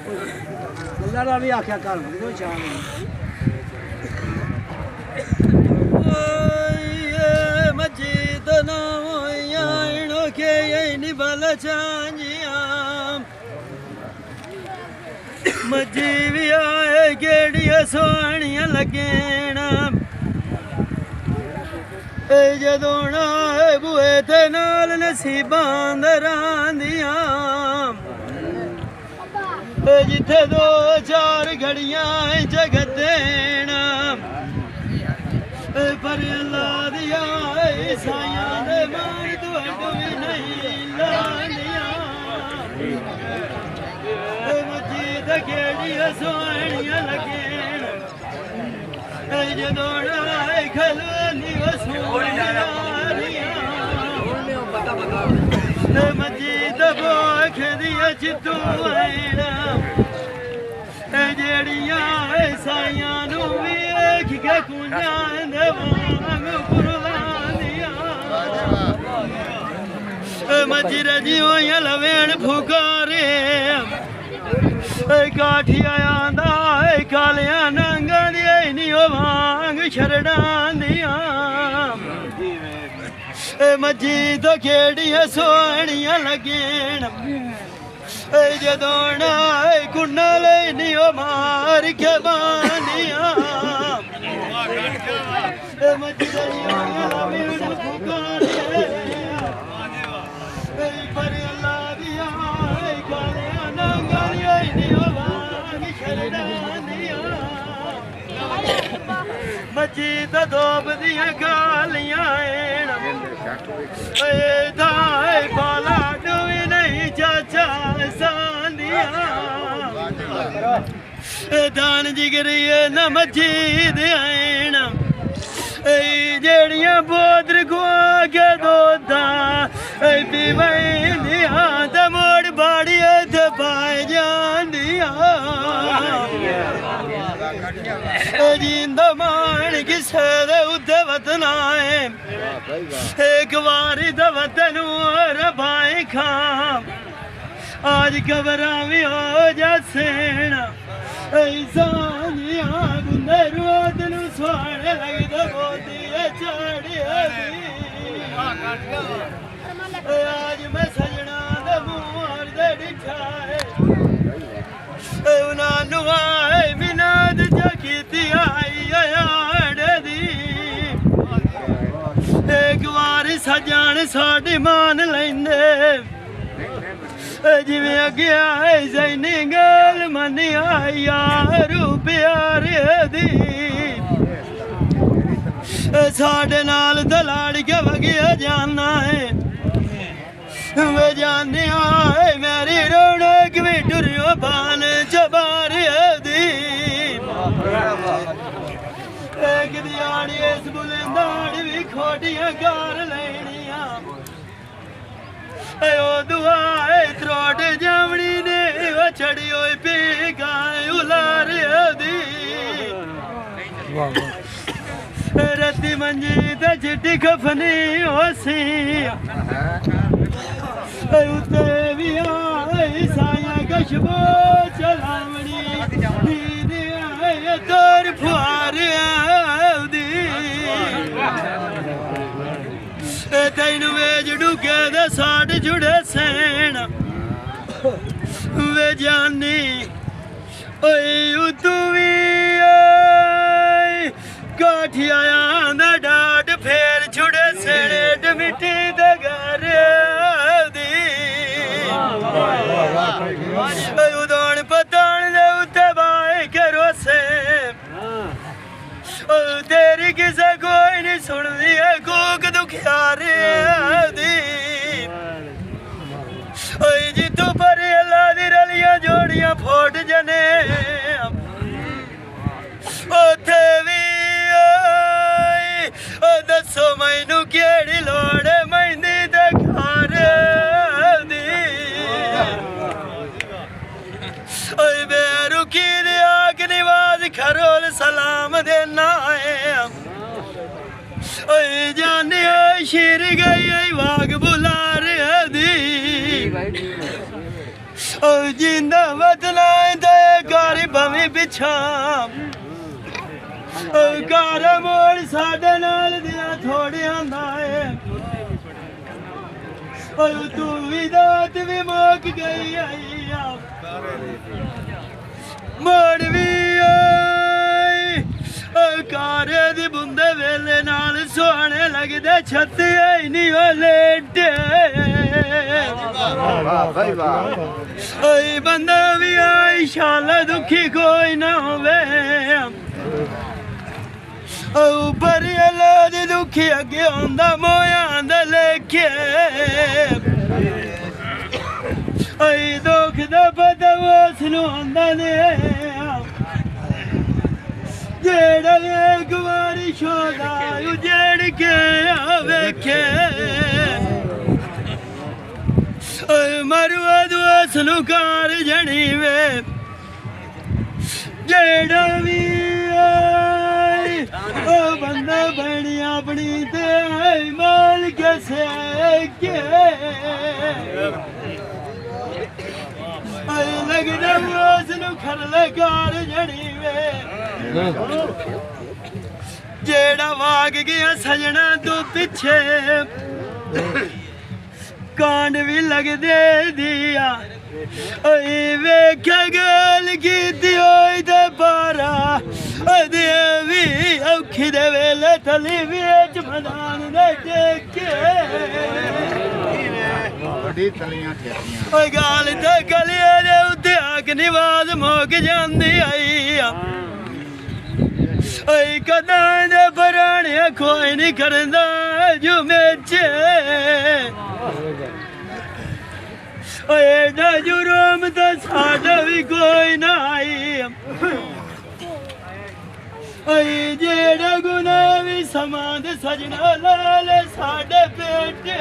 गल्ला भी आख्या कर शाम मजीद नो के निबल चांजिया मजी भी आए गेड़िया सोहनिया लगेना जदों आए बुए ते नाल नसीबां दरांदिया जिथे दो चार घड़ियां जगत देना पर अल्लाह दिया ईसाइयां दे मार दुआं भी नहीं लानिया मजीद गेड़िया सोहनिया लगेन जदों आए खलोनी वसूलिया मजीद बोख दिया चितू जेड़िया ईसाइयां नू वेख के कुंजां दे वांग कुर्बानिया मजी रजी होइयां लवेण फुकारे काठिया आंदा कालिया नंगा दिया नी वांग शरडां दिया मजी तो खेड़िया सोहनिया लगेन जदों कुन्ना लेनी मार के बानिया पर अल्लाह दिया गालियां नंगालिया मजी तो दोब दिया गालियां बाला डूबी नहीं चाचा सांदिया दान जिगरी न मजीद आना जेड़ियां बोदर गुआ के दोदा पीवैंदिया ते मोड़ बाड़ी ते पाए जांदिया जींदा मान किसे दे उदे वतना एक बारी द वतन रबाई खां आज कबरा भी हो जासेना ऐसानिया गुंदे रोद नु सोने लगदा बोदी चाड़िया आज मैं सजना दे मुंह दे दिखाए उना नु आए मिनाद जकीती आई याड़ दी एक बार सजान साडी मान लेंदे जिवें अगे आए जैनी गल मनी आई यार प्यारे दी साडे नाल दलाड़ के वगिया जाना है वे जाने आए मेरी रौनक भी टुरियो बान चबारे दी एक दिहाड़ी इस बुलंदाड़ भी खोटियां गार लेनिया ओ दुआए त्रोट जावड़ी ने वो चढ़ी होई पी गाय उलार दी रत्ती मंजी ते चिट्टी खफनी होसी उते भी आए साया कशबो चलावड़ी तोर फुआर तेन वेज डुगे दे साढ़ जुड़े सैन वे जानी तू भी काठिया दा डाट फेर छुड़े सेठ मिट्टी दे घर दी उदौन पतान दे उत्ते बाए करो से तेरी किसे कोई नहीं सुनदी है कूक दुखियारे दी जितू पर अल्लाह दी रलियां जोड़ियां फोट जने उथे भी दसो मैनू केड़ी लोड़ मेहंदी दे घर दी बेरुखी दे आग निवाज खरोल सलाम देना जाने शिर गई वाग बुलार दी जिंदा बदला पिछा घर मोड़ साडे नाल दिया थोड़े आंदा है तू भी दात भी मुक गई आई मोड़ भी कारे दी बुंदे वेले नाल सोहने लगदे छत्ते नहीं ओ लेटे बंदा भी आई शाला दुखी कोई ना होवे ऊपर अल्लाह दी दुखी अगे आंदा मोया दा लेखे दुख दा पता उसनू आंदा ने जेड़ा एक बारी शोदा उजेड़ के वेखे मरुआ दुआसनू कार जनी वे जेड़ा भी बंदा बनी अपनी ते माल कैसे के लगदा उसनू खरले कार जनी वे जेड़ा वाग गया सजना तू पिछे कांड भी लग दे दिया वेख्या गल की ते पारा भी औखी दे वेले थली बेच मैदान दे टेके गाल ते गलिया दे उत्ते आग निवाज मुक जांदी आई कदा दे पराने कोई नहीं करदा जुमेचे एडा जुर्म तो साडा भी कोई ना आई जेड़ा गुना भी समाध सजना लाल साडे पेटे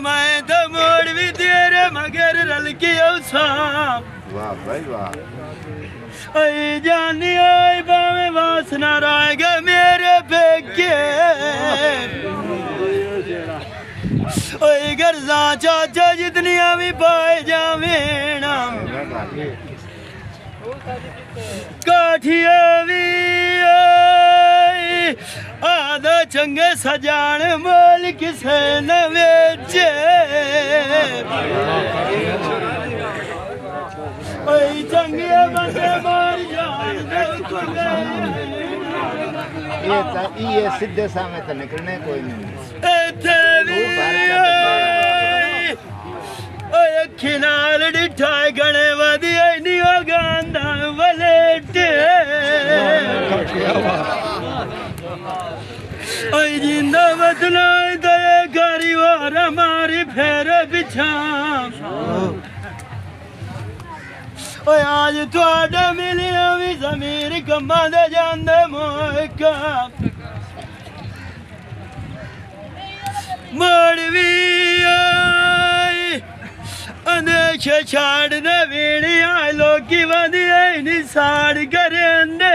मैं तो मोड़ भी तेरे मगर रल के औसा वाह भाई वाह जानी आई बावे वासना राएगा मेरे बेके गर्जा चाचा जितनिया भी पाए जावेना काठिया भी आधा चंगे सजान मोल किसे न वेचे चंगे बंदे मार जान ये सीधे सामने तो निकलने कोई नहीं अखी नाल डिठा गणे वधिया नहीं गांदा वलेटे जिंदा बदना दया गारी वारा मारी फेर पिछा आज थोड़ा मिलिया भी जमीर कमा दे जांदे मोका मोड़ भी अंदेशे छाड़ दे वीणिया लोकी वधिया नहीं साड़ करेंदे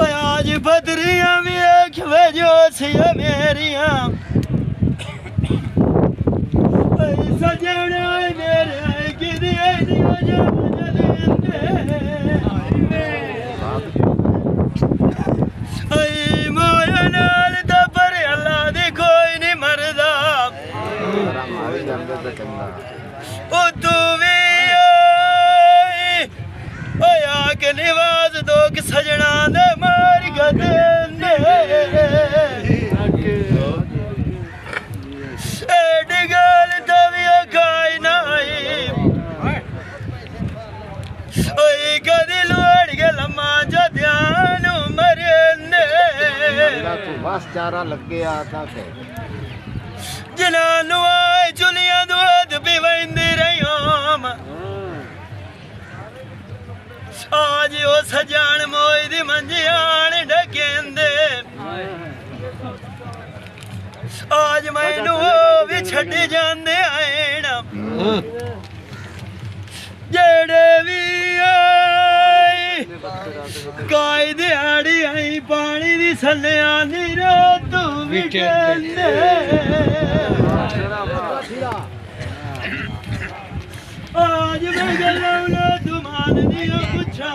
आज बदरियां भी एक वजो सी मेरिया सजना मेरे किदी नहीं वजह मोया नाल तो पर अल्लाह दी कोई नहीं मरदा ओ तू भी आके निवाज दो कि सजना दे मार गदे एडी गल तो भी खाई नाई कदी लोड़ के लम्मा जो ध्यान मरे बस चारा लग गया था जिन्होंने आए चुलिया दूध भी वही रही आज वो सजान मोई दी मंजियान ढकेंदे आज मैनू भी छड्डी जांदे आए ना जेड़े भी आए काई दिहाड़ी आई पानी दी सल्ले आनी रात तू भी कहंदे आज मैं गलौना तुमान दियो पुछा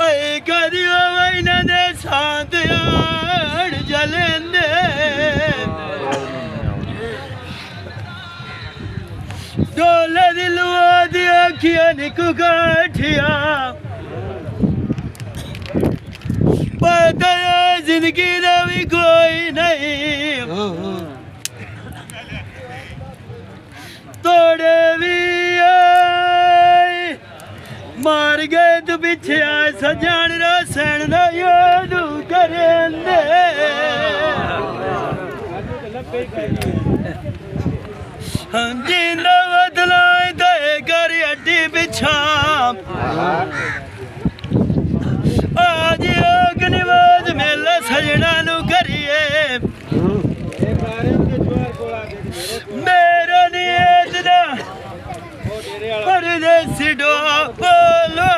ऐ कदियो वैना दे साथ यार जलेंदे डोले दिलवा दी अखियां निकु गाठिया पता है जिंदगी दा भी कोई नहीं तोड़े भी आए मार गए तू पीछे आए सजान रा सैन दा याद करेंदे हम जिंदा बदलाए दे कर अड्डी बिछा आज अग्निवाद मेला सजना नु करिए मेरा नियत दा परदेसी डो बोलो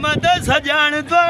मत सजान तो